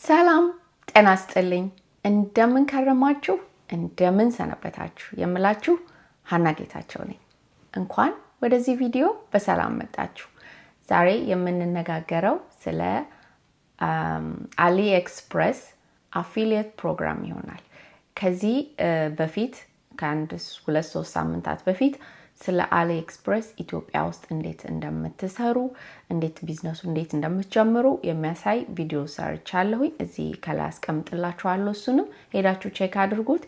ሰላም ጤና ይስጥልኝ እንደምን ከረማችሁ እንደምን ሰነበታችሁ የምላችሁ ሀና ጌታቸው ነኝ እንኳን ወደዚህ ቪዲዮ በሰላም መጣችሁ ዛሬ የምንነጋገረው ስለ AliExpress አፊሊየት ፕሮግራም ይሆናል ከዚህ በፊት ከአንድ 2-3 ሳምንታት በፊት ስለ AliExpress ኢትዮጵያ ውስጥ እንዴት እንደምትሰሩ እንዴት ቢዝነሱ እንዴት እንደምትጀምሩ የሚያሳይ ቪዲዮ ሰርቻለሁኝ እዚህ ከላይ አስቀምጥላችኋለሁ እሱንም ሄዳችሁ ቼክ አድርጉት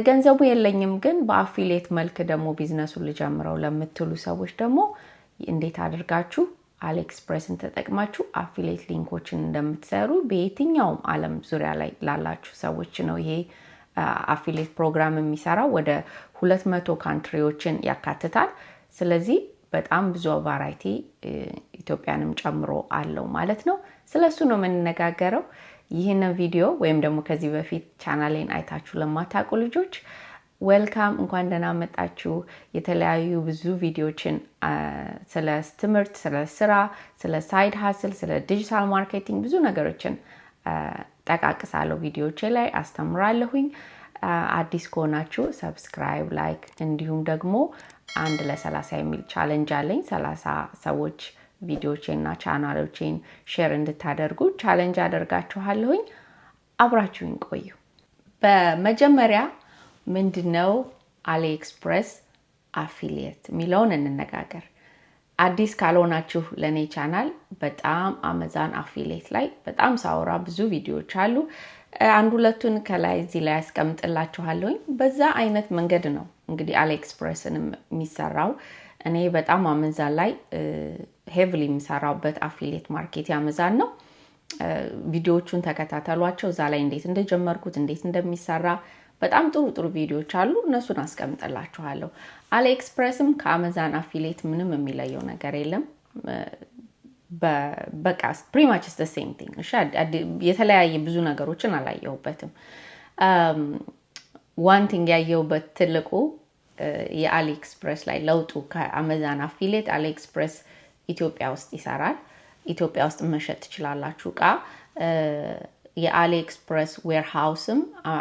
ገንዘቡ የለኝም ግን በአፊሊየት መልክ ደግሞ ቢዝነሱን ልጀምረው ለምትሉ ሰዎች ደግሞ እንዴት አድርጋችሁ AliExpressን ተጠቅማችሁ አፊሊየት ሊንኮችን እንደምትሰሩ በየትኛውም ዓለም ዙሪያ ላይ ላላችሁ ሰዎች ነው ይሄ አፊሊየት ፕሮግራም የሚሰራው ወደ 200 ካንትሪዎችን ያካትታል ስለዚህ በጣም ብዙ ቫራይቲ ኢትዮጵያንም ጨምሮ አለው ማለት ነው ስለሱ ነው የምንነጋገረው ይሄንን ቪዲዮ ወይም ደግሞ ከዚህ በፊት ቻናሌን አይታችሁ ለማታውቁ ልጆች ዌልካም እንኳን ደህና መጣችሁ የተለያዩ ብዙ ቪዲዮችን ስለ ትምህርት ስለ ስራ ስለ ሳይድ ሃስል ስለ ዲጂታል ማርኬቲንግ ብዙ ነገሮችን ተቃቅሳለሁ ቪዲዮቼ ላይ አስተምራለሁኝ አዲስ ከሆናችሁ ሰብስክራይብ ላይክ እንዲሁም ደግሞ አንድ ለ30 የሚል ቻሌንጅ አለኝ 30 ሰዎች ቪዲዮቼና ቻናሎቼን ሼር እንድታደርጉ ቻሌንጅ አደርጋችኋለሁኝ አብራችሁኝ ቆዩ በመጀመሪያ ምንድነው AliExpress አፊሊየት ሚለውን እንነጋገር አዲስ ካልሆናችሁ ለኔ ቻናል በጣም Amazon አፊሊየት ላይ በጣም ሳውራ ብዙ ቪዲዮዎች አሉ አንድ ሁለቱን ከላይ እዚህ ላይ አስቀምጥላችኋለሁኝ በዛ አይነት መንገድ ነው እንግዲህ AliExpressንም የሚሰራው እኔ በጣም Amazon ላይ ሄቪሊ የሚሰራውበት አፊሊየት ማርኬት Amazon ነው ቪዲዮዎቹን ተከታተሏቸው እዛ ላይ እንዴት እንደጀመርኩት እንዴት እንደሚሰራ በጣም ጥሩ ቪዲዮዎች አሉ እነሱን አስቀምጥላችኋለሁ AliExpressም ከAmazon አፊሊየት ምንም የሚለየው ነገር የለም በቃ pretty much the same thing እሺ የተለያየ ብዙ ነገሮችን አላየሁበትም one thing ያየሁበት ትልቁ የAliExpress ላይ ለውጡ ከAmazon አፊሊየት AliExpress ኢትዮጵያ ውስጥ ይሰራል ኢትዮጵያ ውስጥ መሸጥ ትችላላችሁ ቃ የAliExpress warehouse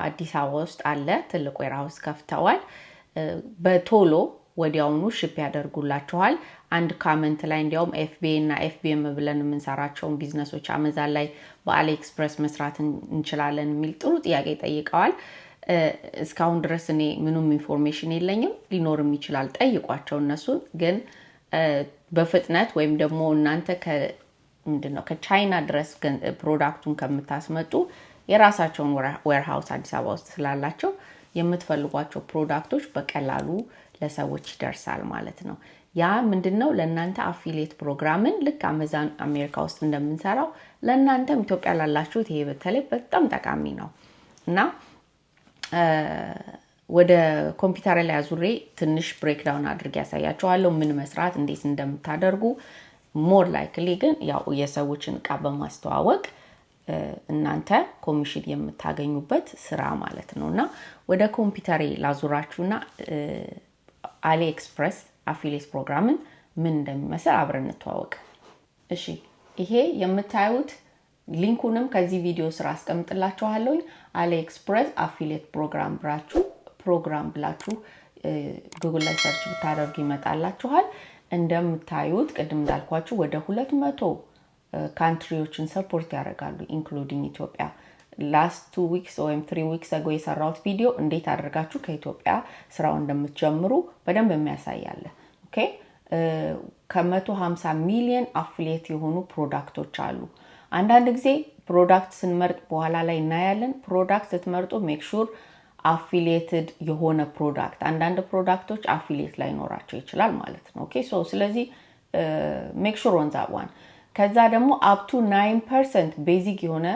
አዲስ አበባ ውስጥ አለ ትልቁ warehouse ከፍተዋል በቶሎ ወዲያውኑ ሺፕ ያደርጉላችኋል አንድ ኮሜንት ላይ እንዲያውም FBA እና FBM ብለን የምንሰራቸው ቢዝነሶች Amazon ላይ በAliExpress መስራት እንችላለን የሚል ጥሩ ጥያቄ ጠይቀዋል እስካሁን ድረስ እኔ ምንም ኢንፎርሜሽን የለኝም ሊኖርም ይችላል ጠይቋቸው እነሱን ግን በፍጥነት ወይም ደግሞ እናንተ ምንድነው ከቻይና ድረስ ፕሮዳክቱን ከምታስመጡ የራሳቸውን warehouse አዲስ አበባ ውስጥ ስላላቸው የምትፈልጓቸው ፕሮዳክቶች በቀላሉ ለሰዎች ይደርሳል ማለት ነው ያ ምንድነው ለእናንተ አፊሊየት ፕሮግራምን ልክ Amazon አሜሪካ ውስጥ እንደምንሰራው ለእናንተም ኢትዮጵያ ላላችሁት ይሄ በተለይ በጣም ጠቃሚ ነው እና ወደ ኮምፒውተር ላይ አዙሬ ትንሽ ብሬክዳውን አድርጌ ያሳያችኋለሁ ምን መስራት እንዴት እንደምታደርጉ more likely ግን ያው የሰዎችን ቃ በማስተዋወቅ እናንተ ኮሚሽን የምታገኙበት ስራ ማለት ነውና ወደ ኮምፒውተሬ ላዙራችሁና AliExpress አፊሊየት ፕሮግራምን ምን እንደሚመስል አብረን እንተዋወቅ እሺ ይሄ የምታዩት ሊንኩንም ከዚህ ቪዲዮ ስራ አስቀምጥላችኋለሁ AliExpress አፊሊየት ፕሮግራም ብላችሁ ጉግል ላይ ሰርች ብታደርጉ ይመጣላችኋል እንደምታዩት ቀደም እንዳልኳችሁ ወደ 200 ካንትሪዎችን ሰፖርት ያደርጋሉ ኢንክሉዲንግ ኢትዮጵያ last 2 weeks or 3 weeks ago የሰራሁት ቪዲዮ እንዴት አድርጋችሁ ከኢትዮጵያ ስራው እንደምትጀምሩ በደንብ የሚያሳያል ኦኬ ከ150 ሚሊዮን አፊሊየት የሆኑ ፕሮዳክቶች አሉ አንዳንድ ጊዜ ፕሮዳክት ስንመርጥ በኋላ ላይ እናያለን ፕሮዳክት ስትመርጡ ሜክ ሹር affiliated የሆነ ፕሮዳክት አንዳንድ ፕሮዳክቶች affiliate ላይ ኖራቸው ይችላል ማለት ነው ኦኬ ሶ ስለዚህ make sure on that one ከዛ ደግሞ up to 9% ቤዚክ የሆነ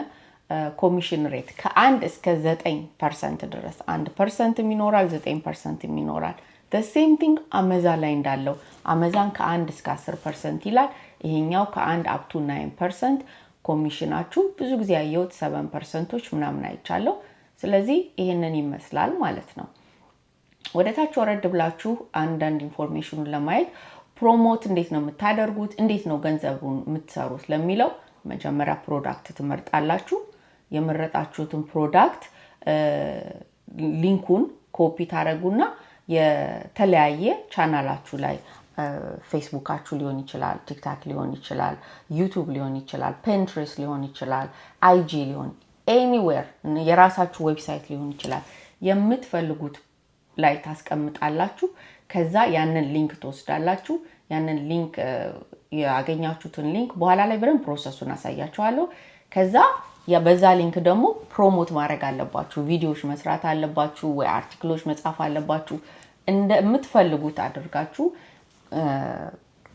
ኮሚሽን ሬት ከ1 እስከ 9% ድረስ 1% ይኖራል 9% ይኖራል the same thing Amazon ላይ እንዳለው Amazon ከ1 እስከ 10% ይላል ይሄኛው ከ1 up to 9% ኮሚሽናችሁ ብዙ ጊዜ ያየሁት 7%ዎች ምናምን አይቻለሁ ስለዚህ ይሄንን ይመስላል ማለት ነው ወደታች ወረድ ብላችሁ አንዳንድ ኢንፎርሜሽኑን ለማየት ፕሮሞት እንዴት ነው የምታደርጉት እንዴት ነው ገንዘቡን የምትሰሩት ለሚለው መጀመሪያ ፕሮዳክት ትመርጣላችሁ የመረጣችሁትን ፕሮዳክት ሊንኩን ኮፒ ታረጉና የተለያየ ቻናላችሁ ላይ ፌስቡካችሁ ሊሆን ይችላል ቲክታክ ሊሆን ይችላል ዩቲዩብ ሊሆን ይችላል ፒንትረስት ሊሆን ይችላል አይጂ ሊሆን anywhere የራሳችሁ ዌብሳይት ሊሆን ይችላል የምትፈልጉት ላይ ታስቀምጣላችሁ ከዛ ያንን ሊንክ ተወስዳላችሁ ያንን ሊንክ ያገኛችሁትን ሊንክ በኋላ ላይ በደንብ ፕሮሰሱን አሳያችኋለሁ ከዛ በዛ ሊንክ ደግሞ ፕሮሞት ማድረግ አለባችሁ ቪዲዮዎች መስራት አለባችሁ ወይ አርቲክሎች መጻፍ አለባችሁ እንደምትፈልጉት አድርጋችሁ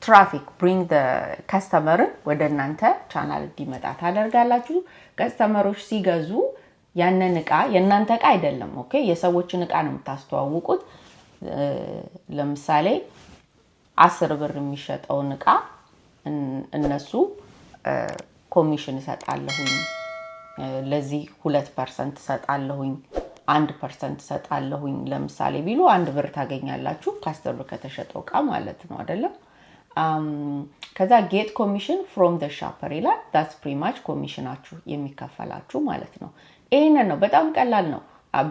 traffic bring the customer ወደ እናንተ ቻናል እንዲመጣ ታደርጋላችሁ ከስተመሮች ሲገዙ ያንን ዕቃ የእናንተ ዕቃ አይደለም ኦኬ የሰዎችን ዕቃ ነው የምታስተዋውቁት ለምሳሌ 10 ብር የሚሸጠውን ዕቃ እነሱ ኮሚሽን ይሰጣሉኝ ለዚህ 2% ይሰጣሉኝ 1% ይሰጣሉኝ ለምሳሌ ቢሉ 1 ብር ታገኛላችሁ ከ10 ብር ከተሸጠው ዕቃ ማለት ነው አይደለም ከዛ get commission from the shopper ይላል that's pretty much commissionአችሁ የሚከፈላችሁ ማለት ነው ይሄንን ነው በጣም ቀላል ነው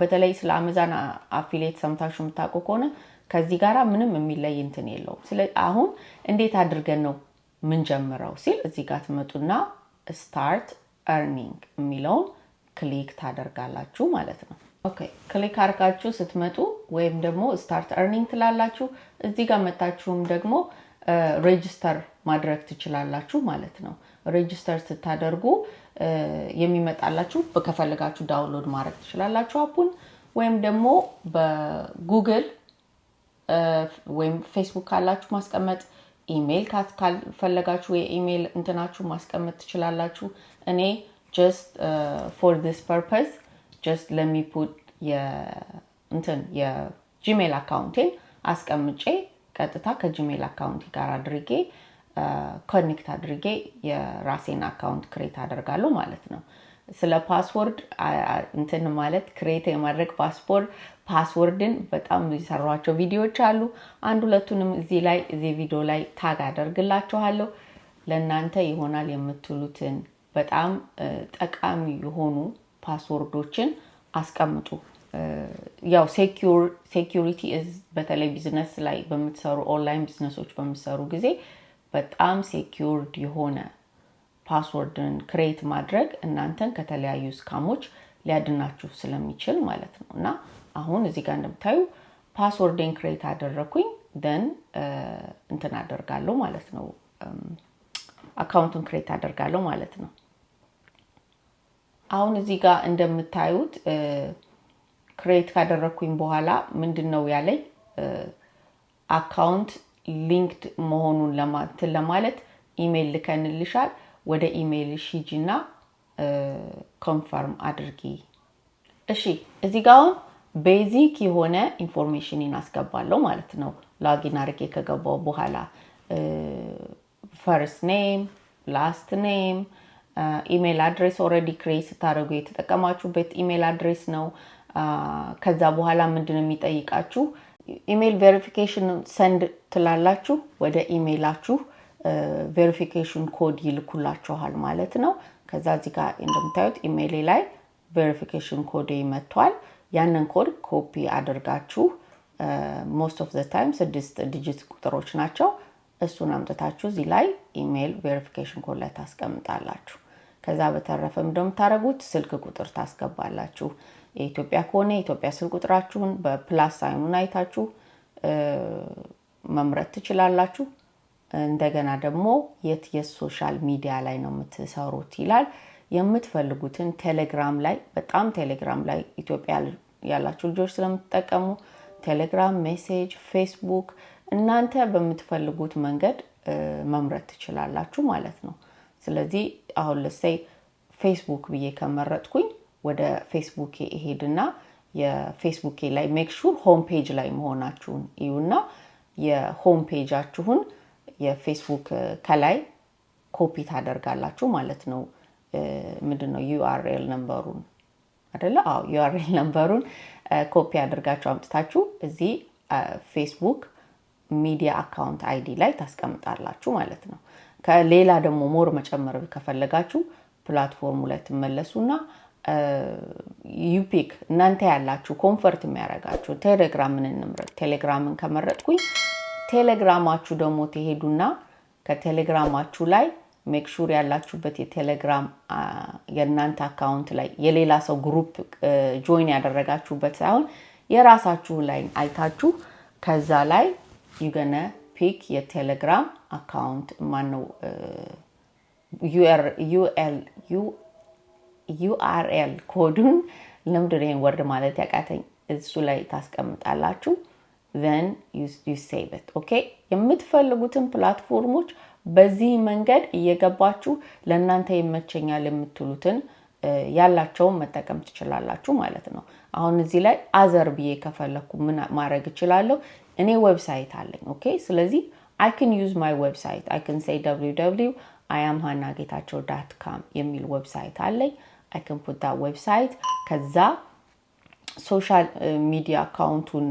በተለይ ስለ አማዞን አፊሊየት ሰምታችሁ የምታውቁ ከሆነ ከዚህ ጋራ ምንም የሚለይ እንትን የለውም ስለዚህ አሁን እንዴት አድርገን ነው ምን ጀምረው ሲል እዚህ ጋር ትመጡና start earning የሚለውን ክሊክ ታደርጋላችሁ ማለት ነው ኦኬ ክሊክ አርጋችሁ ስትመጡ ወይም ደግሞ start earning ትላላችሁ እዚህ ጋር መጣችሁም ደግሞ ሬጂስተር ማድረግ ትችላላችሁ ማለት ነው ሬጂስተር ስታደርጉ የሚመጣላችሁ በከፈልጋችሁ ዳውንሎድ ማድረግ ትችላላችሁ አፑን ወይም ደግሞ በጉግል ወይም ፌስቡክ ካላችሁ ማስቀመጥ ኢሜል ካልፈለጋችሁ የኢሜል እንትናችሁ ማስቀመጥ ትችላላችሁ እኔ just for this purpose just let me put የጂሜል አካውንቴን አስቀምጬ ቀጥታ ከጂሜል አካውንት ጋር አድርጌ ኮኔክት አድርጌ የራሴን አካውንት ክሬት አደርጋለሁ ማለት ነው ስለ ፓስወርድ እንትን ማለት ክሬት የማድረግ ፓስወርድን በጣም ይሰራዋቸው ቪዲዮዎች አሉ አንድ ሁለቱንም እዚህ ቪዲዮ ላይ ታግ አደርግላችኋለሁ ለእናንተ ይሆናል የምትሉትን በጣም ጠቃሚ የሆኑ ፓስወርዶችን አስቀምጡ ያው ሴኩሪቲ በተለይ ቢዝነስ ላይ በመትሰሩ ኦንላይን ቢዝነሶች በመሰሩ ጊዜ በጣም ሴኩርድ የሆነ ፓስወርድን ክሬት ማድረግ እናንተን ከተለያዩ ስካሞች ሊያድናችሁ ስለሚችል ማለት ነውና አሁን እዚህ ጋር እንደምታዩ ፓስወርድን ክሬት አደረኩኝ then እንትን አደርጋለሁ ማለት ነው አካውንቱን ክሬት አደርጋለሁ ማለት ነው አሁን እዚህ ጋር እንደምታዩት ክሬት ካደረኩኝ በኋላ ምንድነው ያለኝ አካውንት ሊንክድ መሆኑን ለማለት ኢሜል ልከንልሻል ወደ ኢሜልሽ ሂጂና ኮንፈርም አድርጊ እሺ እዚህ ጋር ቤዚክ የሆነ ኢንፎርሜሽንን አስገባለሁ ማለት ነው ሎጊን አድርጌ ከገባው በኋላ first name last name ኢሜል አድሬስ already create ታደርጉ የተጠቀማችሁበት ኢሜል አድሬስ ነው ከዛ በኋላ ምንድነው የሚጠይቃችሁ ኢሜል ቬሪፊኬሽን ሰንድ ትላላችሁ ወደ ኢሜላችሁ ቬሪፊኬሽን ኮድ ይልኩላችኋል ማለት ነው ከዛ እዚህ ጋር እንደምታዩት ኢሜል ላይ ቬሪፊኬሽን ኮድ ይመጣል ያንን ኮድ ኮፒ አድርጋችሁ most of the time 6 ዲጂት ቁጥሮች ናቸው እሱን አምጥታችሁ እዚህ ላይ ኢሜል ቬሪፊኬሽን ኮድ ላይ ታስቀምጣላችሁ ከዛ በተረፈም እንደምታረጉት ስልክ ቁጥር ታስገባላችሁ የኢትዮጵያ ከሆነ የኢትዮጵያ ስልክ ቁጥራችሁን በፕላስ ሳይኑን አይታችሁ መምረጥ ትችላላችሁ እንደገና ደግሞ የሶሻል ሚዲያ ላይ ነው የምትሰሩት ይላል የምትፈልጉትን ቴሌግራም ላይ በጣም ቴሌግራም ላይ ኢትዮጵያ ያላችሁ ልጆች ስለምትጠቀሙ ቴሌግራም ሜሴጅ ፌስቡክ እናንተ በምትፈልጉት መንገድ መምረጥ ትችላላችሁ ማለት ነው ስለዚህ አሁን ለሰይ ፌስቡክ ብዬ ከመረጥኩኝ ወደ ፌስቡክ ይሄድና የፌስቡክ ላይ ሜክ ሹር ሆም ፔጅ ላይ መሆናችሁን ይዩና የሆም ፔጃችሁን የፌስቡክ ከላይ ኮፒ ታደርጋላችሁ ማለት ነው ምንድነው URL ነምበሩን አይደለ URL ነምበሩን ኮፒ አድርጋችሁ አምጥታችሁ እዚህ ፌስቡክ ሚዲያ አካውንት አይዲ ላይ ታስቀምጣላችሁ ማለት ነው ከሌላ ደግሞ ሞር መጨመር ከፈለጋችሁ ፕላትፎርሙ ላይ ተመለሱና you pick እናንተ ያላችሁ ኮምፎርት የሚያረጋችሁ ቴሌግራምን እንምረጥ ቴሌግራምን ከመረጥኩኝ ቴሌግራማችሁ ደግሞ ትሄዱና ከቴሌግራማችሁ ላይ ሜክ ሹር ያላችሁበት የቴሌግራም የእናንተ አካውንት ላይ የሌላ ሰው ግሩፕ ጆይን ያደረጋችሁበት ሳይሆን የራሳችሁ ላይ አይታችሁ ከዛ ላይ you gonna pick your telegram account ማነው URL ኮዱን ለምንድነው ወርድ ማለት ያቃተኝ እሱ ላይ ታስቀምጣላችሁ then you save it okay የምትፈልጉትን ፕላትፎርሞች በዚህ መንገድ እየገባችሁ ለእናንተ ይመቸኛል የምትሉትን ያላቸው መጠቀም ትችላላችሁ ማለት ነው አሁን እዚህ ላይ አዘር ብዬ ከፈለኩ ምን ማድረግ እችላለሁ እኔ ዌብሳይት አለኝ okay ስለዚህ I can use my website I can say www.iamhannagetachew.com የሚል ዌብሳይት አለኝ I can put that website ከዛ social media accountun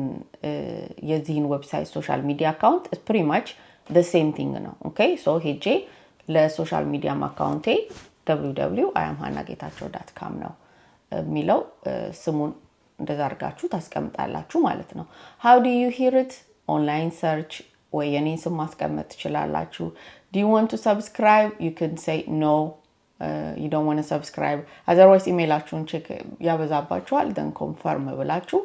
የዚህን ዌብሳይት social media account is pretty much the same thing ነው okay so ሄጄ ለሶሻል ሚዲያ አካውንቴ www.iamhannagetachew.com ነው የሚለው ስሙን እንደዛ አድርጋችሁ ታስቀምጣላችሁ ማለት ነው how do you hear it online search ወይ የኔን ስም ማስቀመጥ ትችላላችሁ do you want to subscribe you can say no you don't want to subscribe otherwise emailachun check ያበዛባችኋል then confirm ብላችሁ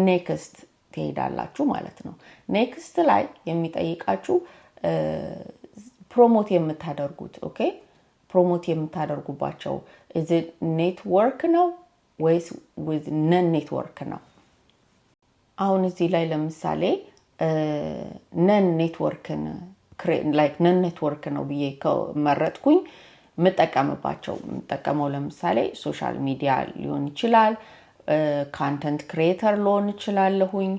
next ትሄዳላችሁ ማለት ነው next ላይ የሚጠይቃችሁ ፕሮሞት የምታደርጉት okay ፕሮሞት የምታደርጉባቸው is it network ነው ወይስ with non network ነው አሁን እዚህ ላይ ለምሳሌ non network like non network ነው ብዬ ከመረጥኩኝ መጠቀመው ለምሳሌ ሶሻል ሚዲያ ሊሆን ይችላል content creator ሊሆን ይችላልሁኝ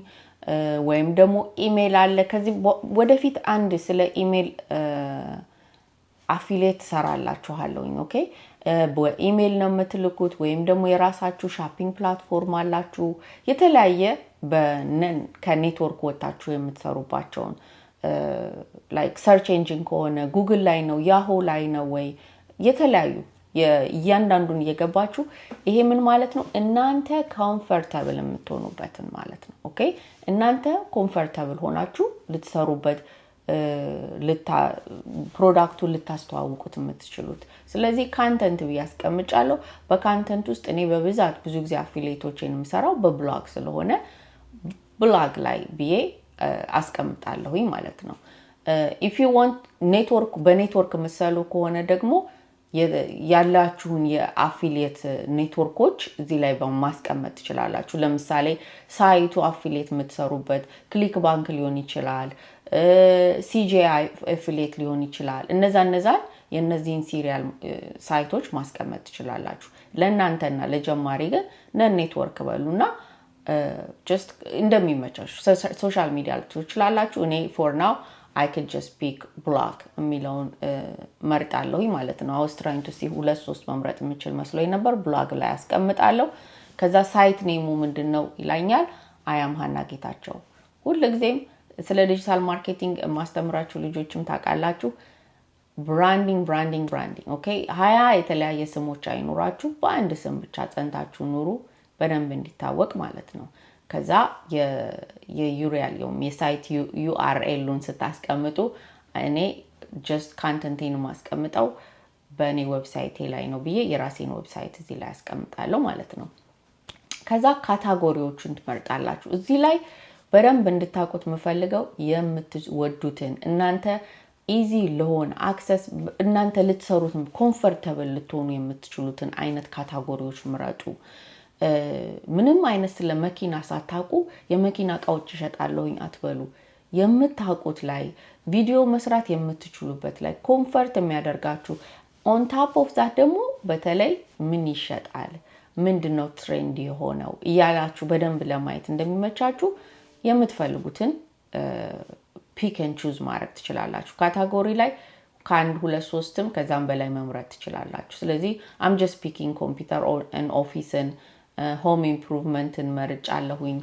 ወይም ደግሞ ኢሜል አለ ከዚህ ወደፊት አንድ ስለ ኢሜል አፊሊየት ሰራላችኋለሁኝ ኦኬ በኢሜል ነው የምትልኩት ወይም ደግሞ የራሳችሁ ሻፒንግ ፕላትፎርም አላችሁ የተለያየ ከኔትወርክ ወጣችሁ የምትሰሩባቸው like search engine ከሆነ Google ላይ ነው Yahoo ላይ ነው ወይ የተለያዩ ያንዳንዱን እየገባችሁ ይሄ ምን ማለት ነው እናንተ comfortable የምትሆኑበትን ማለት ነው ኦኬ እናንተ comfortable ሆናችሁ ልትሰሩበት ፕሮዳክቱን ልታስተዋውቁት የምትችሉት ስለዚህ ኮንተንት ቢያስቀምጫለሁ በኮንተንት ውስጥ እኔ በብዛት ብዙ ጊዜ አፊሊየቶችን የምሰራው በብሎግ ስለሆነ ብሎግ ላይ ብዬ አስቀምጣለሁኝ ማለት ነው if you want network በኔትወርክ መሰሉ ከሆነ ደግሞ ያላችሁን የአፊሊየት ኔትወርኮች እዚህ ላይ በማስቀመጥ ትችላላችሁ ለምሳሌ ሳይቱ አፊሊየት የምትሰሩበት ክሊክ ባንክ ሊሆን ይችላል CJI አፊሊየት ሊሆን ይችላል እነዛ የነዚህን ሲሪያል ሳይቶች ማስቀመጥ ትችላላችሁ ለእናንተና ለጀማሪ ግን ኔትወርክ በሉና just እንደሚመቻችሁ ሶሻል ሚዲያ ትችላላችሁ እኔ for now I could just pick blog የሚለውን መርጣለሁ ማለት ነው I was trying to see ሁለት ሶስት መምረጥ የምችል መስሎኝ ነበር blog ላይ አስቀምጣለሁ ከዛ ሳይት ኔሙ ምንድነው ይላኛል I am Hannah Getachew ሁልጊዜም ስለ ዲጂታል ማርኬቲንግ ማስተምራችሁ ልጆችም ታውቃላችሁ ብራንዲንግ ኦኬ 20 የተለያየ ስሞች አይኖራችሁ በአንድ ስም ብቻ ጸንታችሁ ኑሩ በደንብ እንዲታወቅ ማለት ነው ከዛ የዩሪያል የሳይት URL-ን ስታስቀምጡ እኔ just content-ን ማስቀምጠው በኔ ዌብሳይት ላይ ነው ብዬ የራሴን ዌብሳይት እዚህ ላይ አስቀምጣለሁ ማለት ነው ከዛ ካታጎሪዎችን ትመርጣላችሁ እዚህ ላይ በደንብ እንድታውቁት መፈልገው የምትወዱትን እናንተ ኢዚ ለሆነ አክሰስ እናንተ ልትሰሩት ኮምፎርታብል ልትሆኑ የምትችሉትን አይነት ካታጎሪዎች ምረጡ ምንም አይነት ስለመኪና ሳታውቁ የመኪና እቃዎች ይሸጣለሁኝ አትበሉ የምታውቁት ላይ ቪዲዮ መስራት የምትችሉበት ላይ ኮምፎርት የሚያደርጋችሁ on top of that ደግሞ በተለይ ምን ይሸጣል ምንድነው ትሬንድ የሆነው ያላችሁ በደንብ ለማየት እንደሚመቻችሁ የምትፈልጉትን pick and choose ማድረግ ትችላላችሁ ካታጎሪ ላይ ካንድ ሁለት ሶስትም ከዛም በላይ መምረጥ ትችላላችሁ ስለዚህ I'm just picking computer and office and home improvement and መርጫለሁኝ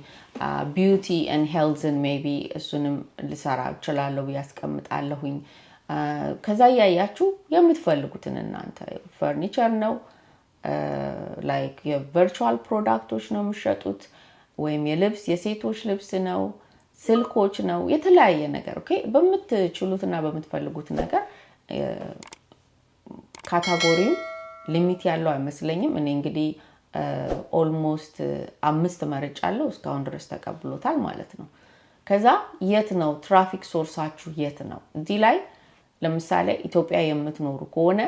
beauty and health and maybe እሱንም ልሰራ እችላለሁ ያስቀምጣለሁኝ ከዛ ያያችሁ የምትፈልጉትን እናንተ ፈርኒቸር ነው ላይክ የቨርቹዋል ፕሮዳክቶች ነው የሚሸጡት ወይም የልብስ የሴቶች ልብስ ነው ስልኮች ነው የተለያየ ነገር ኦኬ በመትችሉትና በመትፈልጉት ነገር ካታጎሪው ሊሚት ያለው አይመስለኝም እኔ እንግዲህ ኦልሞስት 5 መርጫለሁ እስካሁን ድረስ ተቀብሎታል ማለት ነው ከዛ የት ነው ትራፊክ ሶርሳችሁ የት ነው እዚህ ላይ ለምሳሌ ኢትዮጵያ የምትኖሩ ከሆነ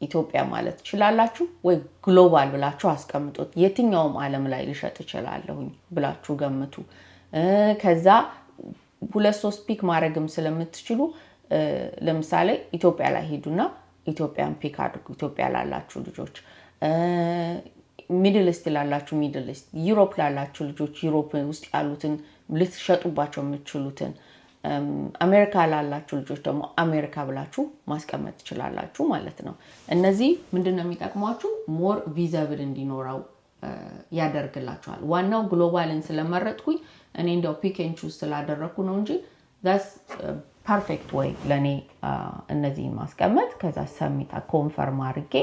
ኢትዮጵያ ማለት ይችላልላችሁ ወይ ግሎባል ብላችሁ አስቀምጡት የትኛውም ዓለም ላይ ልሸጥ ይችላልሁኝ ብላችሁ ገምቱ ከዛ 2-3 ፒክ ማድረግም ስለምትችሉ ለምሳሌ ኢትዮጵያ ላይ ሄዱና ኢትዮጵያን ፒክ አድርጉ ኢትዮጵያ ላላችሁ ልጆች ሚድል ኢስት ላላችሁ ሚድል ኢስት ዩሮፕ ላላችሁ ልጆች ዩሮፕ ውስጥ ያሉትን ልትሸጡባቸው የምትችሉትን አሜሪካ ላላችሁ ልጆች ደግሞ አሜሪካ ብላችሁ ማስቀመጥ ይችላልላችሁ ማለት ነው እነዚህ ምንድነው የሚጠቅሟችሁ ሞር ቪዚብል እንዲኖረው ያደርግላችኋል ዋናው ግሎባልን ስለመረጥኩኝ እኔ እንደው ፒክ ኤንድ ቹዝ ስላደረኩ ነው እንጂ that's perfect way ለኔ እነዚህ ማስቀመጥ ከዛ ሰሚታ ኮንፈርም አድርጌ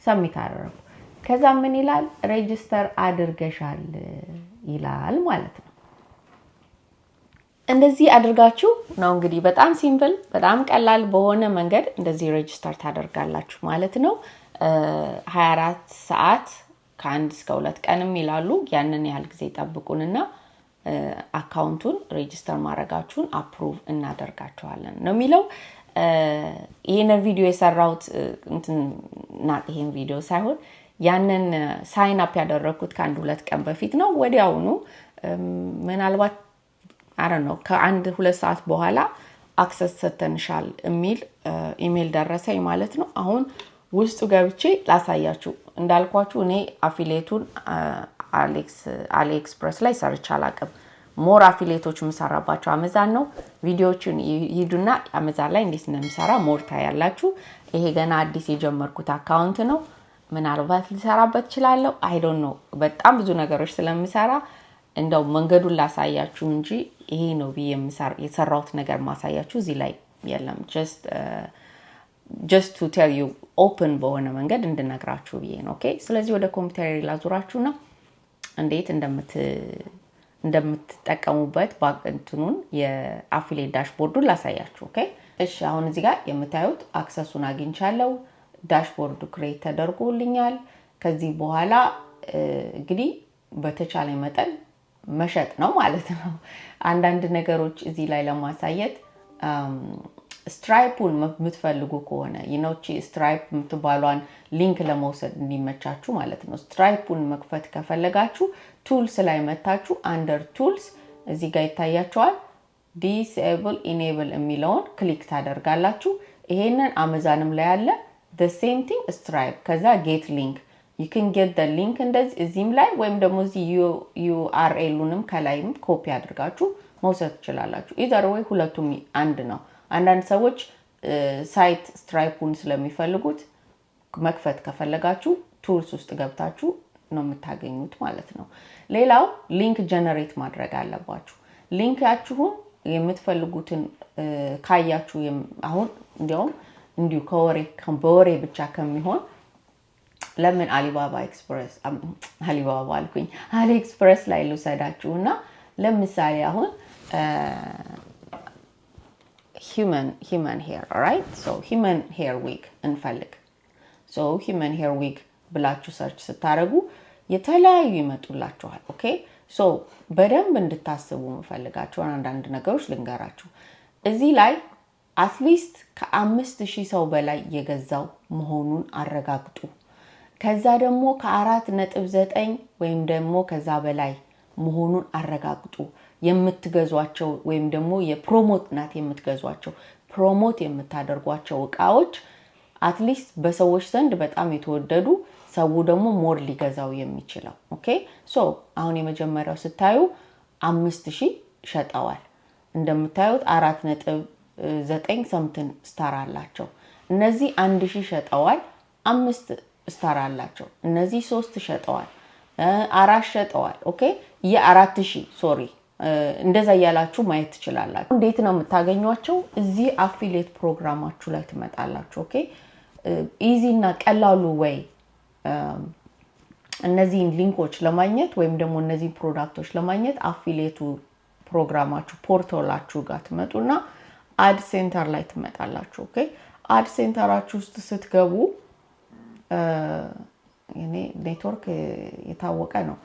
ሰሚት አደረኩ ከዛ ምን ይላል ሬጂስተር አድርገሻል ይላል ማለት ነው እንደዚህ አድርጋችሁ ነው እንግዲህ በጣም ሲምፕል በጣም ቀላል በሆነ መንገድ እንደዚህ ሬጂስተር ታደርጋላችሁ ማለት ነው 24 ሰዓት ከ1 እስከ 2 ቀንም ይላሉ ያንን ያህል ጊዜ ጠብቁንና አካውንቱን ሬጂስተር ማድረጋችሁን አፕሩቭ እናደርጋችኋለን ነው የሚለው ይሄን ቪዲዮ የሰራሁት ይሄን ቪዲዮ ሳይሆን ያንን ሳይን አፕ ያደረኩት ከአንድ 2 ቀን በፊት ነው ወዲያውኑ ምናልባት I don't know ከአንድ 2 ሰዓት በኋላ አክሰስ ሰተንሻል የሚል ኢሜል ደረሰኝ ማለት ነው አሁን ውስጡ ገብቼ ላሳያችሁ እንዳልኳችሁ እኔ አፊሊየቱን AliExpress ላይ ሰርች አላቀም ሞር አፊሊየቶች ምሰራባቸው አማዛን ነው ቪዲዮዎችን ይዱና አማዛን ላይ እንዴት እንደምሰራ ሞር ታያላችሁ ይሄ ገና አዲስ የጀመርኩት አካውንት ነው ምናልባት ልሰራበት ይችላል I don't know በጣም ብዙ ነገሮች ስለምሰራ እንደው መንገዱን ላሳያችሁ እንጂ ይሄ ነው የሰራሁት ነገር ማሳያችሁ እዚህ ላይ የለም just to tell you open በሆነ መንገድ እንድነግራችሁ ብዬ ነው ኦኬ ስለዚህ ወደ ኮምፒውተር ላዙራችሁና እንዴት እንደምትጠቀሙበት ባንቱን የአፊሊየት ዳሽቦርዱን ላሳያችሁ ኦኬ እሺ አሁን እዚህ ጋር የምታዩት አክሰሱን አግኝቻለሁ ዳሽቦርዱ ክሬት ተደርጎልኛል ከዚህ በኋላ እንግዲህ በተቻለ መጠን መሸጥ ነው ማለት ነው አንዳንድ ነገሮች እዚህ ላይ ለማሳየት ስትራይፑን የምትፈልጉ ከሆነ ይኖቺ ስትራይፕ ምትባሏን ሊንክ ለመውሰድ እንዲመቻችሁ ማለት ነው ስትራይፑን መክፈት ከፈለጋችሁ ቱልስ ላይ መታችሁ አንደር ቱልስ እዚህ ጋር ይታያችኋል ዲስኤብል ኢኔብል የሚለውን ክሊክ ታደርጋላችሁ ይሄንን አማዛንም ላይ ያለ the same thing stripe ከዛ get link you can get the link እንደዚህ እዚህም ላይ ወይም ደግሞ እዚህ URL-ኡንም ከላይም ኮፒ አድርጋችሁ መውሰድ ትችላላችሁ either way ሁለቱም አንድ ነው አንዳንድ ሰዎች ሳይት ስትራይፑን ስለሚፈልጉት መክፈት ከፈለጋችሁ ቱልስ ውስጥ ገብታችሁ ነው የምታገኙት ማለት ነው ሌላው ሊንክ ጀነሬት ማድረግ አለባችሁ ሊንካችሁን የምትፈልጉትን ካያችሁ አሁን እንዲያውም እንዲሁ በወሬ ብቻ ከሚሆን ለምን አሊባባ ኤክስፕረስ አሊባባ አልኩኝ AliExpress ላይ ልውሰዳችሁና ለምሳሌ አሁን human hair right so human hair wig እንፈልግ so human hair wig ብላችሁ ሰርች ስታረጉ የተለያዩ ይመጡላችኋል ኦኬ so በደንብ እንድታስቡ መፈልጋችሁ አንዳንድ ነገሮች ልንገራችሁ እዚህ ላይ at least ከ5000 ሰው በላይ የገዛው መሆኑን አረጋግጡ ከዛ ደግሞ ከ4.9 ወይም ደግሞ ከዛ በላይ መሆኑን አረጋግጡ የምትገዟቸው ወይም ደግሞ የፕሮሞት ናት የምትገዟቸው ፕሮሞት የምታደርጓቸው እቃዎች at least በሰዎች ዘንድ በጣም የተወደዱ ሰው ደግሞ ሞር ሊገዛው የሚችለው ኦኬ ሶ አሁን የመጀመሪያው ስታዩ 5000 ሸጠዋል እንደምታዩት 4.9 something ስታር አላቸው እነዚህ 1000 ሸጠዋል 5 ስታር አላቸው እነዚህ 3 ሸጠዋል 4 ሸጠዋል ኦኬ የ4000 ሶሪ እንደዛ ያላችሁ ማየት ትችላላችሁ እንዴት ነው የምታገኙዋቸው እዚህ አፊሊየት ፕሮግራማችሁ ላይ ትመጣላችሁ ኦኬ ኢዚ እና ቀላሉ ወይ እነዚህን ሊንኮች ለማግኘት ወይም ደግሞ እነዚህ ፕሮዳክቶች ለማግኘት አፊሊየቱ ፕሮግራማችሁ ፖርታላችሁ ጋር ትመጡና አድ ሴንተር ላይ ትመጣላችሁ ኦኬ አድ ሴንተራችሁ ውስጥ ስትገቡ እኔ ኔትወርክ የታወቀ ነው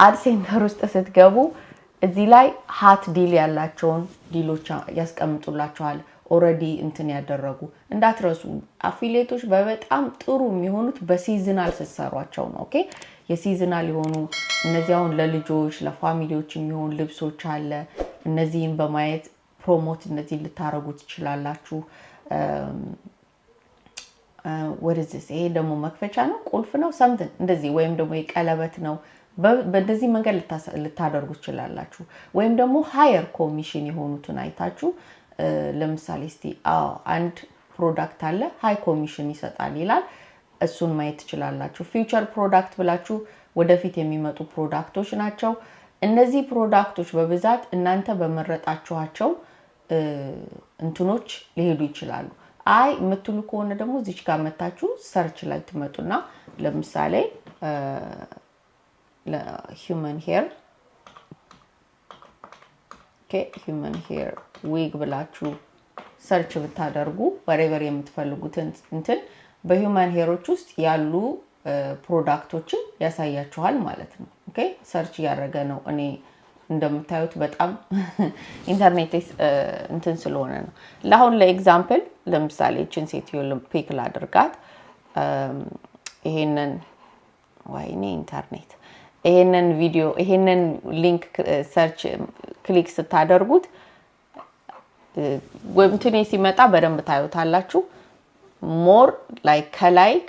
አድ ሴንተር ውስጥ ስትገቡ እዚህ ላይ ሃት ዲል ያላቸውን ዲሎች ያስቀምጡላችኋል ኦሬዲ እንትን ያደረጉ እንዳትረሱ አፊሊየቶች በጣም ጥሩ የሚሆኑት በሲዝናል ሲሰሯቸው ነው ኦኬ የሲዝናል የሆኑ እነዚያውን ለልጆች ለፋሚሊዎች የሚሆን ልብሶች አለ እነዚህን በማየት ፕሮሞት እነዚህ ልታረጉት ይችላልላችሁ what is this ይሄ ደግሞ መክፈቻ ነው ቁልፍ ነው something እንደዚህ ወይም ደግሞ የቀለበት ነው በእንደዚህ መንገድ ልታደርጉ ይችላልላችሁ ወይም ደግሞ ሃየር ኮሚሽን የሆኑትን አይታችሁ ለምሳሌ እስቲ አንድ ፕሮዳክት አለ ሃይ ኮሚሽን ይሰጣል ይላል እሱን ማየት ይችላልላችሁ ፊውቸር ፕሮዳክት ብላችሁ ወደፊት የሚመጡ ፕሮዳክቶች ናቸው እነዚህ ፕሮዳክቶች በብዛት እናንተ በመረጣችኋቸው እንትኖች ሊሄዱ ይችላሉ አይ ምትሉ ከሆነ ደግሞ እዚች ጋር መታችሁ ሰርች ላይ ትመጡና ለምሳሌ human hair okay human hair wig ብላችሁ ሰርች ብታደርጉ whatever የምትፈልጉትን እንትን በሂውማን ሄሮች ውስጥ ያሉ ፕሮዳክቶችን ያሳያችኋል ማለት ነው ኦኬ ሰርች ያደረገ ነው እኔ እንደምታዩት በጣም ኢንተርኔት እንትን ስለሆነ ነው ለአሁን ለኤግዛምፕል ለምሳሌ እቺን ሴትዮ ፒክ ላድርጋት ይሄንን ወይኔ ኢንተርኔት ይሄንን ቪዲዮ ይሄንን ሊንክ ሰርች ክሊክ ስታደርጉት ወብትኔ ሲመጣ በደንብ ታዩታላችሁ ሞር ላይክ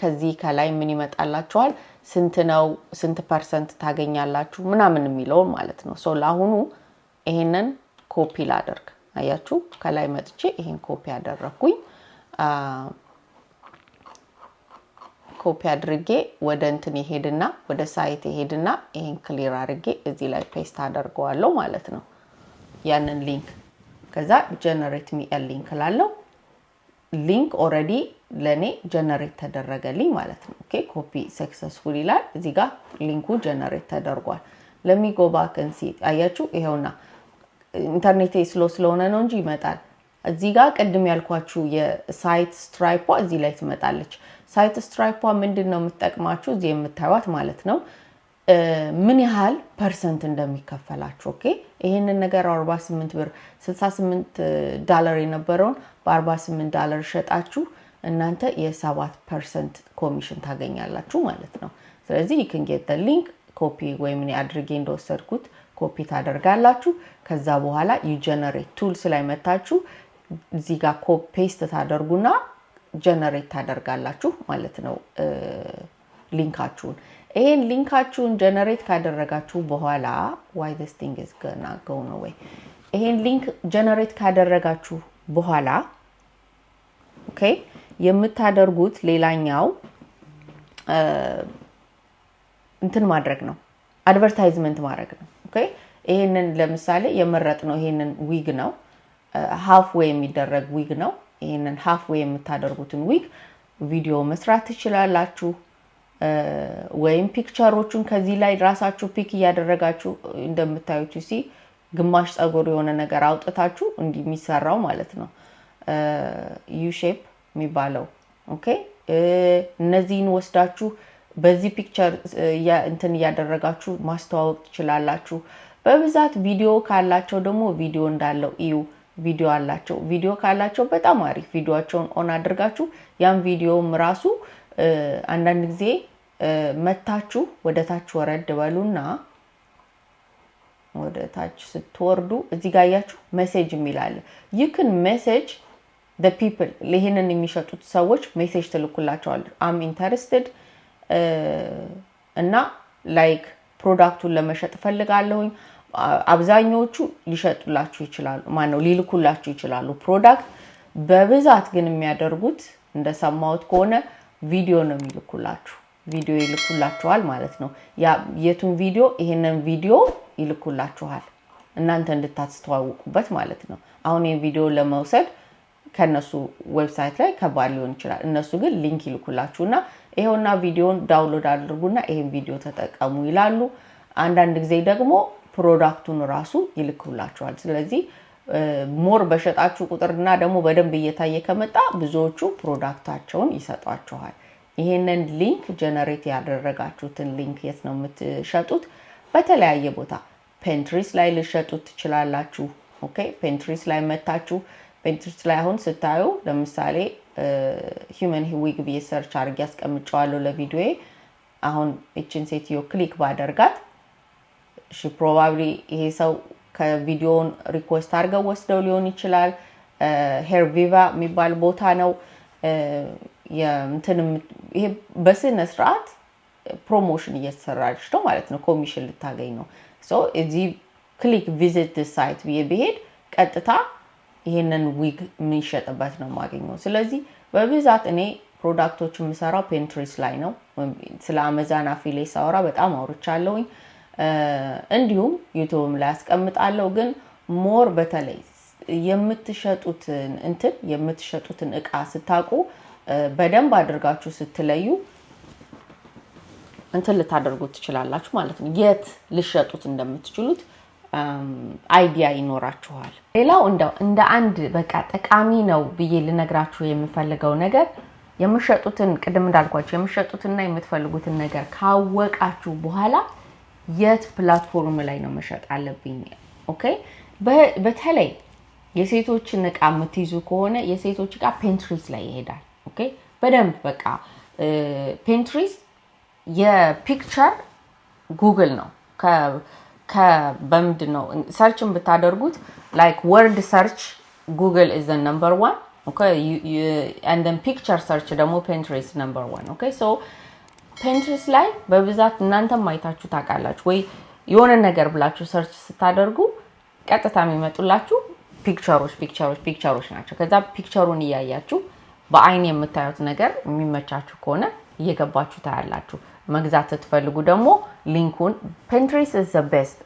ከዚህ ከላይ ምን ይመጣላችኋል ስንት ነው ስንት % ታገኛላችሁ ምናምን የሚለው ማለት ነው ሶ ለአሁኑ ይሄንን ኮፒ ላደርግ አያችሁ ከላይ መጥቼ ይሄን ኮፒ አደረኩኝ ኮፒ አድርጌ ወደ እንትን ይሄድና ወደ ሳይት ይሄድና ይሄን ክሊር አድርጌ እዚህ ላይ ፔስት አደርገዋለሁ ማለት ነው ያንን ሊንክ ከዛ ጀነሬት ሚ ሊንክ ላለው ሊንክ ኦሬዲ ለኔ ጀነሬት ተደረገልኝ ማለት ነው ኦኬ ኮፒ ሰክሰስፉል ይላል እዚህ ጋር ሊንኩ ጀነሬት ተደርጓል ለሚ ጎ ባክ and see አያችሁ ይሄውና ኢንተርኔት ስሎ ስለሆነ ነው እንጂ ይመጣል እዚህ ጋር ቀድም ያልኳችሁ የሳይት ስትራይፖ እዚህ ላይ ትመጣለች ሳይት ስትራይፖ ምንድነው የምትጠቅማችሁ እዚህ የምታዩት ማለት ነው ምን ያህል % እንደሚከፈላችሁ ኦኬ ይሄንን ነገር 48 ብር $68 የነበረውን በ$48 ሸጣችሁ እናንተ የ7% ኮሚሽን ታገኛላችሁ ማለት ነው ስለዚህ you can get the link copy ወይ ምን አድርጌ እንደወሰድኩት ኮፒ ታደርጋላችሁ ከዛ በኋላ you generate tools ላይ መታችሁ እዚህ ጋር ኮፒ ፔስት ታደርጉና ጀነሬት ታደርጋላችሁ ማለት ነው ሊንካችሁን ይሄን ሊንካችሁን ጀነሬት ካደረጋችሁ በኋላ why this thing is gonna go away ይሄን ሊንክ ጀነሬት ካደረጋችሁ በኋላ ኦኬ የምታደርጉት ሌላኛው እንትን ማድረግ ነው አድቨርታይዝመንት ማድረግ ነው ኦኬ ይሄንን ለምሳሌ የመረጥነው ይሄንን ዊግ ነው half way የሚደረግ ዊግ ነው ይሄንን half way የምታደርጉትን ዊግ ቪዲዮ መስራት ትችላላችሁ ወይም ፒክቸሮቹን ከዚህ ላይ ራሳችሁ ፒክ ያደረጋችሁ እንደምታዩት ሲ ግማሽ ጸጉር የሆነ ነገር አውጥታችሁ እንዲሚሰራው ማለት ነው U shape የሚባለው ኦኬ እነዚህን ወስዳችሁ በዚህ ፒክቸር እንትን ያደረጋችሁ ማስተዋወቅ ትችላላችሁ በብዛት ቪዲዮ ካላቸው ደግሞ ቪዲዮ እንዳለው እዩ ቪዲዮ አላቸው ቪዲዮ ካላቸው በጣም አሪፍ ቪዲዮአቸውን ኦን አድርጋችሁ ያን ቪዲዮም ራሱ አንዳንድ ጊዜ መታችሁ ወደ ታች ወረድ በሉና ወደ ታች ስትወርዱ እዚህ ጋር ያያችሁ ሜሴጅ የሚላል you can message the people ለሄንን የሚሸጡት ሰዎች ሜሴጅ ትልኩላቸዋል I'm interested እና ላይክ ፕሮዳክቱን ለመሸጥ ፈልጋለሁኝ አብዛኞቹ ሊሸጡላችሁ ይችላሉ ማነው ሊልኩላችሁ ይችላሉ ፕሮዳክት በብዛት ግን የሚያደርጉት እንደሰማውት ከሆነ ቪዲዮ ነው የሚልኩላችሁ ቪዲዮ ይልኩላችኋል ማለት ነው ያ የቱን ቪዲዮ ይሄንን ቪዲዮ ይልኩላችኋል እናንተ እንድታስተዋውቁበት ማለት ነው አሁን ይሄን ቪዲዮ ለመውሰድ ከነሱ ዌብሳይት ላይ ከባድ ሊሆን ይችላል እነሱ ግን ሊንክ ይልኩላችሁና ይሄውና ቪዲዮን ዳውንሎድ አድርጉና ይሄን ቪዲዮ ተጠቀሙ ይላሉ አንዳንድ ጊዜ ደግሞ ፕሮዳክቱን ራሱ ይልኩላችኋል ስለዚህ ሞር በሸጣችሁ ቁጥርና ደግሞ በደንብ እየታየ ከመጣ ብዙዎቹ ፕሮዳክታቸውን ይሰጧችኋል ይሄንን ሊንክ ጀነሬት ያደረጋችሁትን ሊንክ የት ነው የምትሸጡት በተለያየ ቦታ Pinterest ላይ ልሸጡት ትችላላችሁ ኦኬ Pinterest ላይ መታችሁ Pinterest ላይ አሁን ስታዩ ለምሳሌ human wig ብዬ ሰርች አድርጌ አስቀምጫለሁ ለቪዲዮዬ አሁን እቺን ሴትዮ ክሊክ ባደርጋት she probably ይሄ ሰው ከቪዲዮን ሪኩዌስት አድርገው ወስደው ሊሆን ይችላል hair viva የሚባል ቦታ ነው የእንትን ይሄ በስነ ስርዓት ፕሮሞሽን እየተሰራች ነው ማለት ነው ኮሚሽን ልታገኝ ነው so እዚህ ክሊክ visit this site ብዬ ብሄድ ቀጥታ ይሄንን ዊግ የሚሸጥበት ነው ማገኘው ስለዚህ በብዛት እኔ ፕሮዳክቶችን የምሰራው Pinterest ላይ ነው ስለ Amazon affiliate ሳወራ በጣም አውርቻለሁኝ እንዲሁም YouTube ላይ አስቀምጣለሁ ግን ሞር በተለይ የምትሸጡትን እቃ ስታቁ በደንብ አድርጋችሁ ስትለዩ እንትን ልታደርጉት ትችላላችሁ ማለት ነው የት ልሸጡት እንደምትችሉት አይዲያ ይኖራችኋል ሌላው እንደ አንድ በቃ ጠቃሚ ነው ብዬ ልነግራችሁ የምፈልገው ነገር የምትሸጡትን ቅድም እንዳልኳችሁ የምትሸጡትና የምትፈልጉትን ነገር ካወቃችሁ በኋላ የት ፕላትፎርም ላይ ነው መሸጥ አለብኝ ኦኬ በተለይ የሴቶችን እቃ የምትይዙ ከሆነ የሴቶች እቃ Pinterest ላይ ይሄዳል ኦኬ በደንብ በቃ Pinterest የፒክቸር ጉግል ነው በምንድነው ሰርችን ብታደርጉት like word search Google is the number 1 okay and then picture search ደግሞ Pinterest number 1 okay so Pinterest ላይ በብዛት እናንተም አይታችሁ ታውቃላችሁ ወይ የሆነ ነገር ብላችሁ ሰርች ስታደርጉ ቀጥታ የሚመጡላችሁ ፒክቸሮች ናቸው ከዛ ፒክቸሩን ያያችሁ በአይን የምታዩት ነገር የሚመቻችሁ ከሆነ እየገባችሁ ታያላችሁ መግዛት ትፈልጉ ደግሞ ሊንኩን Pinterest is the best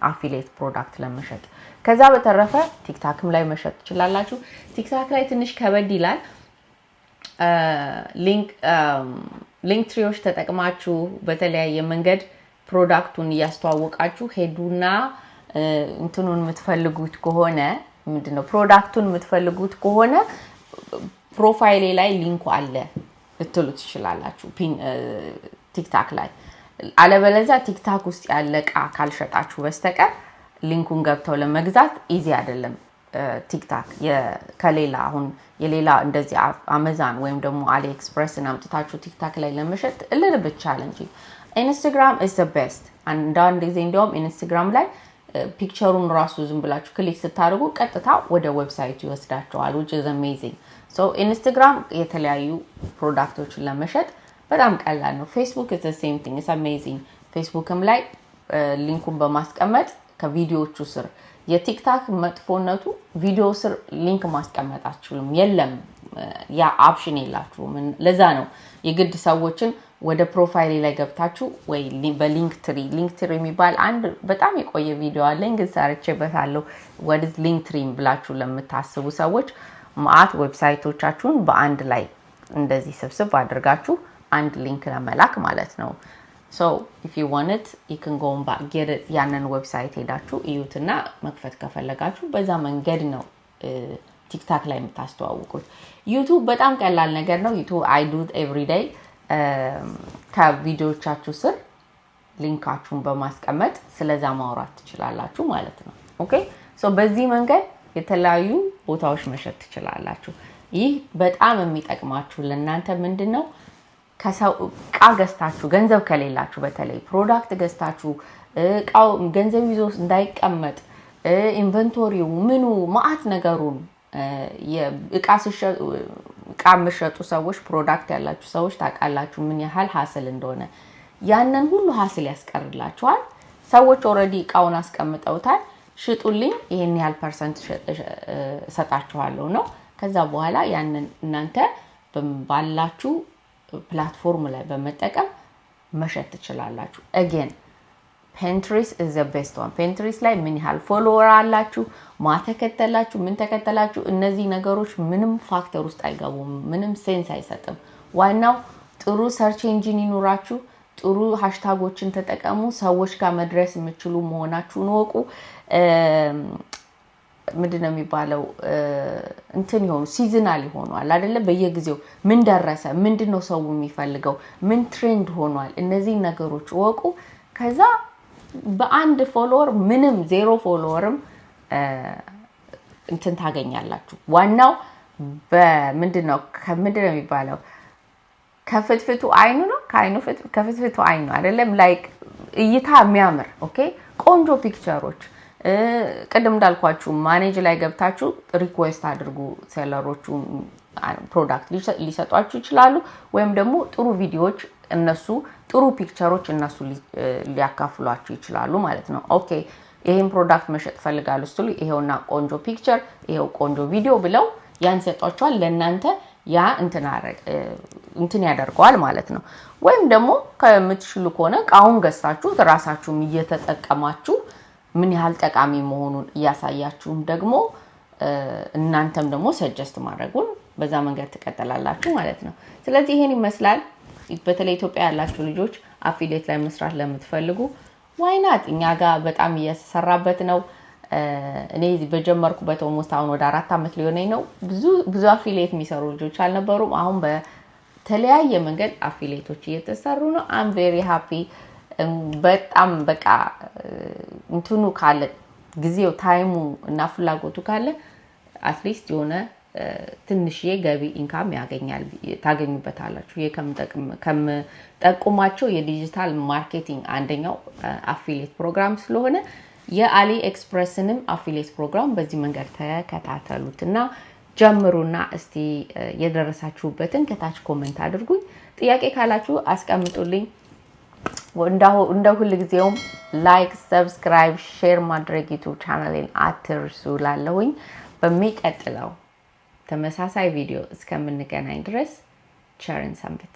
affiliate product ለመሸጥ ከዛ በተረፈ TikTokም ላይ መሸጥ ትችላላችሁ TikTok ላይ ትንሽ ከበድ ይላል ሊንክ ትሪዎች ተጠቅማችሁ በተለያየ መንገድ ፕሮዳክቱን ያስተዋወቃችሁ ሄዱና እንትኑን የምትፈልጉት ከሆነ ምንድነው ፕሮዳክቱን የምትፈልጉት ከሆነ ፕሮፋይሌ ላይ ሊንኩ አለ ልትሉት ትችላላችሁ TikTok ላይ አለበለዚያ TikTok ውስጥ ያለ እቃ ካልሸጣችሁ በስተቀር ሊንኩን ገብተው ለመግዛት ኢዚ አይደለም TikTok ከሌላ አሁን የሌላ እንደዚህ Amazon ወይም ደግሞ AliExpress አምጥታችሁ TikTok ላይ ለመሸጥ a little bit challenging Instagram is the best አንዳንድ ጊዜ እንደውም Instagram ላይ ፒክቸሩን ራሱ ዝም ብላችሁ ክሊክ ስታደርጉ ቀጥታ ወደ ዌብሳይቱ ይወስዳችኋል which is amazing so Instagram የተለያዩ ፕሮዳክቶችን ለመሸጥ በጣም ቀላል ነው Facebook is the same thing it's amazing Facebookም ላይ ሊንኩን በማስቀመጥ ከቪዲዮዎቹ ስር የቲክታክ መጥፎነቱ ቪዲዮ ስር ሊንክ ማስቀመጥ አትችሉም የለም ያ ኦፕሽን የላችሁም ለዛ ነው የግድ ሰዎችን ወደ ፕሮፋይል ላይ ገብታችሁ ወይ በሊንክ ትሪ የሚባል አንድ በጣም የቆየ ቪዲዮ አለኝ ግን ሰርቼበታለሁ what is link tree ብላችሁ ለምታስቡ ሰዎች ማአት ዌብሳይቶቻችሁን በአንድ ላይ እንደዚህ ስብስብ አድርጋችሁ አንድ ሊንክ ለመላክ ማለት ነው so if you want it you can go and get it ያንን ዌብሳይት ሄዳችሁ እዩትና መክፈት ከፈለጋችሁ በዛ መንገድ ነው TikTok ላይ የምታስተዋውቁት YouTube በጣም ቀላል ነገር ነው YouTube I do it every day ከቪዲዮቻችሁ ስር ሊንካችሁን በማስቀመጥ ስለዛ ማውራት ትችላላችሁ ማለት ነው ኦኬ so በዚህ መንገድ የተለያዩ ቦታዎች መሸጥ ትችላላችሁ ይህ በጣም የሚጠቅማችሁ ለእናንተ ምንድነው ከሰው እቃ ገዝታችሁ ገንዘብ ከሌላችሁ በተለይ ፕሮዳክት ገዝታችሁ እቃው ገንዘብ ይዞ እንዳይቀመጥ ኢንቨንቶሪው ምኑ ማአት ነገሩን የእቃ መሸጡ ሰዎች ፕሮዳክት ያላችሁ ሰዎች ታውቃላችሁ ምን ያህል ሀስል እንደሆነ ያንን ሁሉ ሀስል ያስቀርላችኋል ሰዎች ኦሬዲ እቃውን አስቀምጠውታል ሽጡልኝ ይሄን ያህል ፐርሰንት ሰጣችኋለሁ ነው ከዛ በኋላ ያንን እናንተ ባላችሁ ፕላትፎርም ላይ በመጠቀም መሸጥ ትችላላችሁ again Pinterest is the best one Pinterest ላይ ምን ያህል ፎሎወር አላችሁ ማተከተላችሁ ምን ተከተላችሁ እነዚህ ነገሮች ምንም ፋክተር ውስጥ አይገቡም ምንም ሴንስ አይሰጥም ዋናው ጥሩ ሰርች ኢንጂን ይኑራችሁ ጥሩ ሃሽታጎችን ተጠቀሙ ሰዎች ጋር መድረስ የምትችሉ መሆናችሁን ወቁ ምንድነው የሚባለው እንትን ይሆኑ ሲዝናል ይሆናል አይደለ በየጊዜው ምን ደረሰ ምንድነው ሰው የሚፈልገው ምን ትሬንድ ሆኗል እነዚህ ነገሮች ወቁ ከዛ በአንድ ፎሎወር ምንም ዜሮ ፎሎወርም እንትን ታገኛላችሁ ዋናው በምንድነው የሚባለው ከፍትፍቱ አይኑ ነው ከፍትፍቱ አይኑ አይደለም ላይክ እይታ የሚያምር ኦኬ ቆንጆ ፒክቸሮች ቀደም እንዳልኳችሁ ማኔጅ ላይ ገብታችሁ ሪኩዌስት አድርጉ ሴለሮቹ ፕሮዳክት ሊሰጧችሁ ይችላሉ ወይም ደግሞ ጥሩ ቪዲዮዎች እነሱ ጥሩ ፒክቸሮች እነሱ ሊያካፍሏችሁ ይችላሉ ማለት ነው ኦኬ ይሄን ፕሮዳክት መሸጥ ፈልጋለሁ ስትሉ ይሄውና ቆንጆ ፒክቸር ይሄው ቆንጆ ቪዲዮ ብለው ያን ሰጧችኋል ለእናንተ ያ እንትን ያደርጋል ማለት ነው ወይም ደግሞ ከምትሽሉ ከሆነ ቃውን ገዝታችሁ ራሳችሁም እየተጠቀማችሁ ምን ያህል ጠቃሚ መሆኑን ያሳያችሁም ደግሞ እናንተም ደግሞ ሰጀስት ማድረጉን በዛ መንገድ ተቀጥላላችሁ ማለት ነው ስለዚህ ይሄን ይመስላል በተለይ ኢትዮጵያ ያላችሁ ልጆች አፊሊየት ላይ መስራት ለምትፈልጉ why not እኛ ጋር በጣም እየሰራበት ነው እኔ በጀመርኩበት ኦልሞስት አሁን ወደ 4 አመት ሊሆነኝ ነው ብዙ አፊሊየት የሚሰሩ ልጆች አልነበሩም አሁን በተለያየ መንገድ አፊሊየቶች እየተሰሩ ነው I'm very happy በጣም በቃ እንትኑ ካለ ጊዜው ታይሙ እና ፍላጎቱ ካለ አትሊስት የሆነ ትንሽዬ ገቢ ኢንካም ያገኛል ታገኙበታላችሁ ከምጠቁማቸው የዲጂታል ማርኬቲንግ አንደኛው አፊሊየት ፕሮግራም ስለሆነ የአሊ ኤክስፕረስንም አፊሊየት ፕሮግራም በዚህ መንገድ ተከታተሉትና ጀምሩና እስቲ የደረሳችሁበትን ከታች ኮሜንት አድርጉኝ ጥያቄ ካላችሁ አስቀምጡልኝ እንደ ሁሉ ጊዜውም ላይክ ሰብስክራይብ ሼር ማድረግ ዩቲዩብ ቻናሌን አትርሱ ላለሁኝ በሚቀጥለው ተመሳሳይ ቪዲዮ እስከምንገናኝ ድረስ ቸርን ሰንብት